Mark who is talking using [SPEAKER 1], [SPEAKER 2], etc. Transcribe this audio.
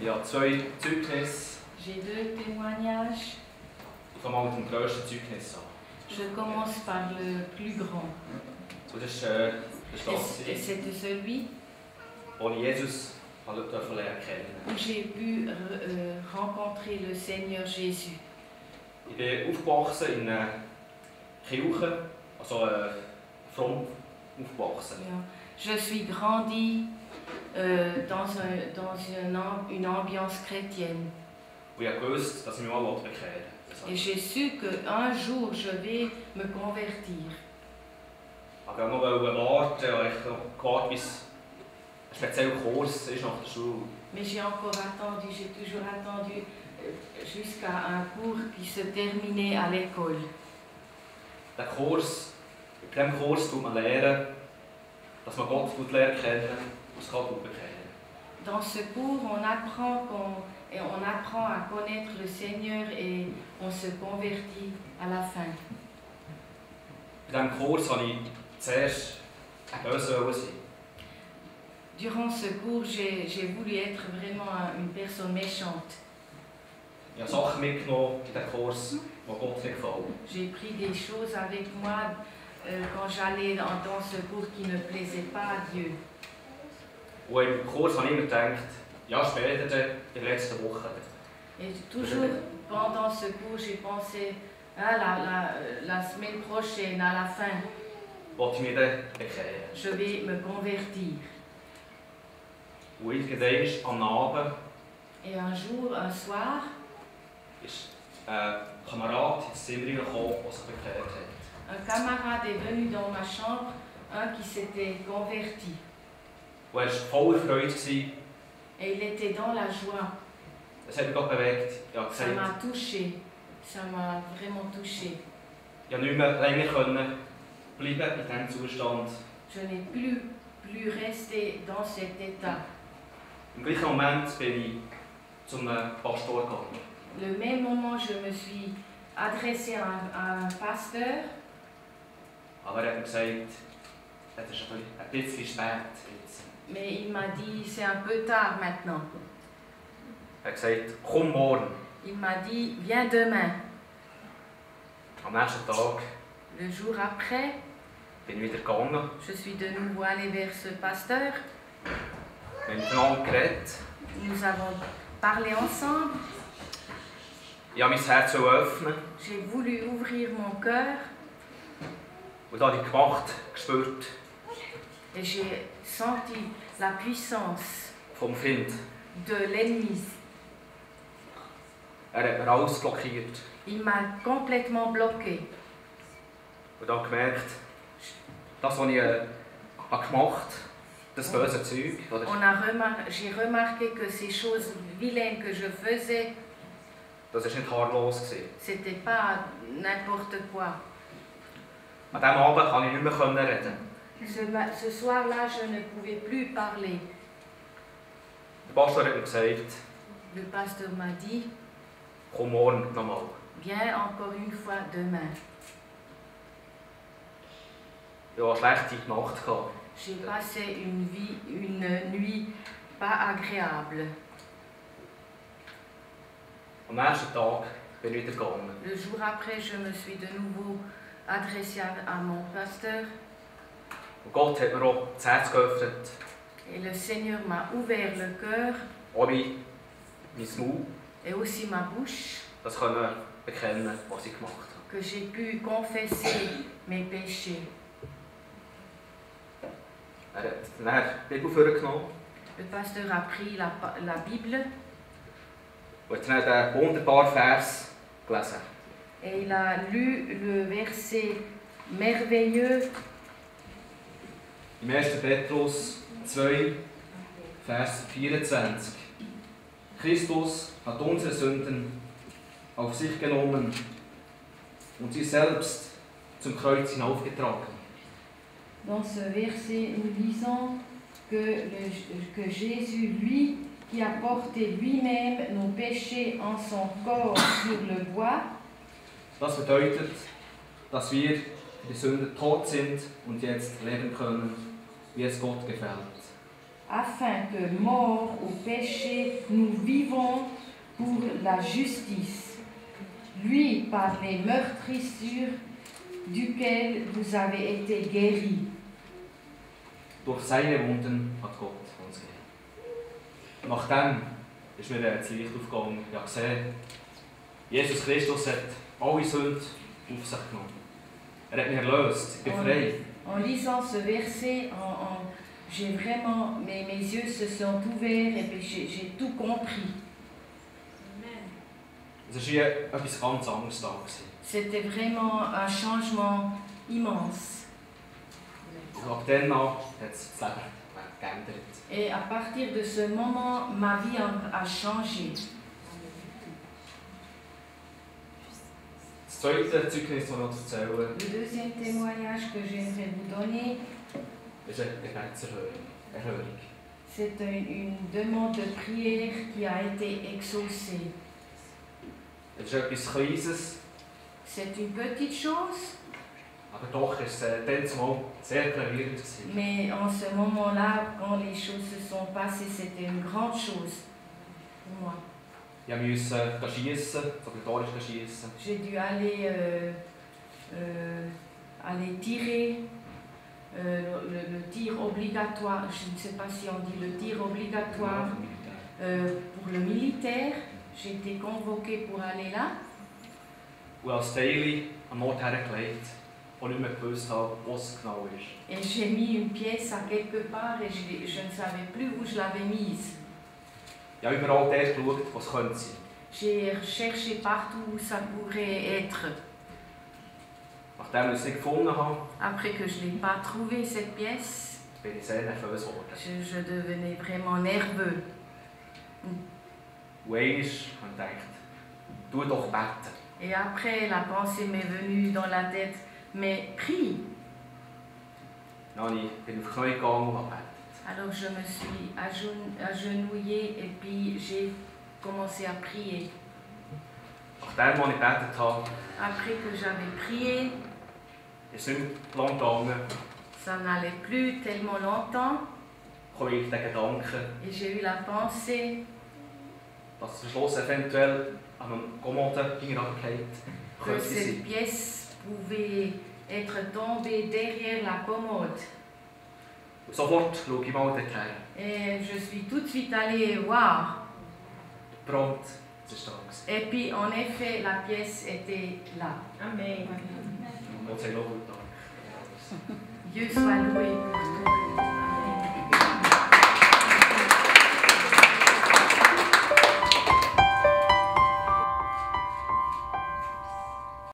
[SPEAKER 1] habe zwei Zeugnisse.
[SPEAKER 2] J'ai 2 témoignages.
[SPEAKER 1] Ich fange mal mit dem grössten Zeugnis an.
[SPEAKER 2] Je commence par le plus grand.
[SPEAKER 1] Und das ist
[SPEAKER 2] Et c'était celui
[SPEAKER 1] wo ich Jesus lernen kennen.
[SPEAKER 2] où j'ai pu rencontrer le Seigneur Jésus.
[SPEAKER 1] Ich bin aufgewachsen in einer Kirche, also fromm aufgewachsen.
[SPEAKER 2] Ja. Je suis grandi dans une ambiance chrétienne.
[SPEAKER 1] Und ich wusste, dass ich mich mal bekehren will.
[SPEAKER 2] Et j'ai su qu'un jour je vais me convertir.
[SPEAKER 1] Aber ich wollte noch warten, ich habe gewartet, bis ein spezieller Kurs ist nach der Schule.
[SPEAKER 2] Mais j'ai encore attendu, j'ai toujours attendu jusqu'à un cours qui se terminait à l'école.
[SPEAKER 1] Bei diesem Kurs tut man lernen, dass man Gott lernt kennen und es Gott bekehren.
[SPEAKER 2] Dans ce cours, on apprend à connaître le Seigneur et on se convertit à la fin.
[SPEAKER 1] Bei diesem Kurs wollte ich zuerst böse sein.
[SPEAKER 2] Durant ce cours, j'ai voulu être vraiment une personne méchante.
[SPEAKER 1] Ich habe Sachen mitgenommen in diesen Kurs, die Gott nicht gefallen.
[SPEAKER 2] J'ai pris des choses avec moi quand j'allais dans ce cours qui ne plaisaient pas à Dieu.
[SPEAKER 1] Und im Kurs habe ich immer gedacht, ja, später, in der letzten Woche.
[SPEAKER 2] Et toujours pendant ce cours, j'ai pensé, la semaine prochaine, à la fin,
[SPEAKER 1] Wollte ich mich dann bekehren.
[SPEAKER 2] je vais me convertir.
[SPEAKER 1] Und irgendwann am Abend
[SPEAKER 2] Et un jour, un soir,
[SPEAKER 1] ist ein Kamerad ins Zimmer reingekommen, der sich bekehrt hat.
[SPEAKER 2] un camarade est venu dans ma chambre, un qui s'était converti.
[SPEAKER 1] Und er war voller Freude.
[SPEAKER 2] Et il était dans la joie.
[SPEAKER 1] Es hat mich gerade bewegt. Ich habe
[SPEAKER 2] Ça
[SPEAKER 1] gesagt,
[SPEAKER 2] m'a touché. Ça m'a vraiment touché.
[SPEAKER 1] ich konnte nicht mehr länger bleiben in diesem Zustand.
[SPEAKER 2] Je n'ai plus resté dans cet état.
[SPEAKER 1] Im gleichen Moment bin ich zum Pastor gegangen.
[SPEAKER 2] Le même moment, je me suis adressée à un pasteur.
[SPEAKER 1] Aber er hat mir gesagt, es ist ein bisschen spät jetzt.
[SPEAKER 2] Mais il m'a dit, c'est un peu tard maintenant.
[SPEAKER 1] Er hat gesagt, komm morgen.
[SPEAKER 2] Il m'a dit, viens demain.
[SPEAKER 1] Am nächsten Tag
[SPEAKER 2] Le jour après,
[SPEAKER 1] bin ich wieder gegangen.
[SPEAKER 2] je suis de nouveau allée vers ce pasteur.
[SPEAKER 1] Wir haben miteinander geredet.
[SPEAKER 2] Nous avons parlé ensemble.
[SPEAKER 1] Ich habe mein Herz öffnen.
[SPEAKER 2] J'ai voulu ouvrir mon cœur
[SPEAKER 1] Und da habe ich die Macht gespürt
[SPEAKER 2] et j'ai senti la puissance
[SPEAKER 1] vom Find.
[SPEAKER 2] de l'ennemi.
[SPEAKER 1] Er hat mir alles blockiert.
[SPEAKER 2] Il m'a complètement bloqué.
[SPEAKER 1] Und dann gemerkt, das, was ich gemacht habe, das böse Zeug, oder?
[SPEAKER 2] J'ai remarqué que ces choses vilaines que je faisais,
[SPEAKER 1] Das war nicht harmlos.
[SPEAKER 2] c'était pas n'importe quoi.
[SPEAKER 1] An diesem Abend konnte ich nicht mehr reden.
[SPEAKER 2] Ce soir-là, je ne pouvais plus parler.
[SPEAKER 1] Der Pastor hat mir gesagt,
[SPEAKER 2] Le pasteur m'a dit,
[SPEAKER 1] komm morgen nochmal.
[SPEAKER 2] viens encore une fois demain.
[SPEAKER 1] Ich hatte eine schlechte Nacht.
[SPEAKER 2] J'ai passé une nuit pas agréable.
[SPEAKER 1] Am nächsten Tag bin ich wieder gegangen.
[SPEAKER 2] Le jour après, je me suis de nouveau adressée à mon pasteur.
[SPEAKER 1] Und Gott hat mir auch das Herz geöffnet.
[SPEAKER 2] Et le Seigneur m'a ouvert le cœur
[SPEAKER 1] Auch mein Maul,
[SPEAKER 2] et aussi ma bouche,
[SPEAKER 1] das können bekennen, was ich gemacht habe.
[SPEAKER 2] que j'ai pu confesser mes péchés.
[SPEAKER 1] Er hat dann die Bibel vorgenommen
[SPEAKER 2] Le pasteur a pris la Bible
[SPEAKER 1] und hat dann diesen wunderbaren Vers gelesen.
[SPEAKER 2] et il a lu le verset merveilleux
[SPEAKER 1] Im 1. Petrus 2, Vers 24. Christus hat unsere Sünden auf sich genommen und sie selbst zum Kreuz hinaufgetragen.
[SPEAKER 2] Dans ce verset, nous lisons que Jésus, lui, qui a porté lui-même nos péchés en son corps sur le bois,
[SPEAKER 1] Das bedeutet, dass wir für die Sünde tot sind und jetzt leben können, wie es Gott gefällt.
[SPEAKER 2] afin que, morts au péché, nous vivions la justice, lui par les meurtrissures duquel vous avez été guéris.
[SPEAKER 1] Durch seine Wunden hat Gott uns geheilt. Nachdem ist mir das Licht aufgegangen. Ich habe gesehen, Jesus Christus hat alle Sünden auf sich genommen. Er hat mich erlöst, ich bin frei.
[SPEAKER 2] En lisant ce verset, j'ai vraiment, mes yeux se sont ouverts et puis j'ai tout compris.
[SPEAKER 1] Es war hier etwas ganz anderes da.
[SPEAKER 2] C'était vraiment un changement immense.
[SPEAKER 1] Und ab dann an hat sich das Leben geändert.
[SPEAKER 2] Et à partir de ce moment, ma vie a changé.
[SPEAKER 1] Das zweite Zeugnis, das ich noch erzähle,
[SPEAKER 2] Le deuxième témoignage que j'aimerais vous donner,
[SPEAKER 1] ist eine Gebetserhörung.
[SPEAKER 2] c'est une demande de prière qui a été exaucée.
[SPEAKER 1] Es ist etwas Kleines,
[SPEAKER 2] C'est une petite chose,
[SPEAKER 1] aber doch war es dann zumal sehr gravierend.
[SPEAKER 2] mais en ce moment-là, quand les choses se sont passées, c'était une grande chose pour moi.
[SPEAKER 1] Ich musste schiessen, obligatorisch schiessen.
[SPEAKER 2] J'ai dû aller tirer le tir obligatoire, je ne sais pas si on dit le tir obligatoire pour le militaire. J'ai été convoquée pour aller là.
[SPEAKER 1] Und als Teile am Ort hergelegt, wo ich nicht mehr gewusst habe, wo es genau ist.
[SPEAKER 2] Et j'ai mis une pièce à quelque part et je ne savais plus où je l'avais mise.
[SPEAKER 1] Ich habe überall dort geschaut, wo es könnte sein.
[SPEAKER 2] J'ai cherché partout où ça pourrait être.
[SPEAKER 1] Nachdem ich es nicht gefunden habe,
[SPEAKER 2] Après que je ne l'ai pas trouvé, cette pièce,
[SPEAKER 1] bin ich sehr nervös geworden.
[SPEAKER 2] je devenais vraiment nerveux.
[SPEAKER 1] Und einmal habe ich gedacht, tu doch beten.
[SPEAKER 2] Et après, la pensée m'est venue dans la tête, mais prie.
[SPEAKER 1] Dann bin ich auf die Knie gegangen und habe gebetet.
[SPEAKER 2] Alors je me suis agenouillée et puis j'ai commencé à prier.
[SPEAKER 1] Nachdem, als ich gebetet habe,
[SPEAKER 2] Après que j'avais prié,
[SPEAKER 1] ist es nicht lange gegangen,
[SPEAKER 2] ça n'allait plus tellement longtemps
[SPEAKER 1] komme ich auf den Gedanken,
[SPEAKER 2] et j'ai eu la pensée
[SPEAKER 1] dass es am Schluss eventuell an einem Kommode hinterhergefallen
[SPEAKER 2] que
[SPEAKER 1] könnte
[SPEAKER 2] cette
[SPEAKER 1] sein.
[SPEAKER 2] pièce pouvait être tombée derrière la commode.
[SPEAKER 1] Und sofort schaue ich mal dorthin.
[SPEAKER 2] Et je suis tout de suite allée voir.
[SPEAKER 1] Prompt, es war da.
[SPEAKER 2] Et puis en effet, la pièce était là. Amen.
[SPEAKER 1] Gott sei Dank.
[SPEAKER 2] Dieu soit loué pour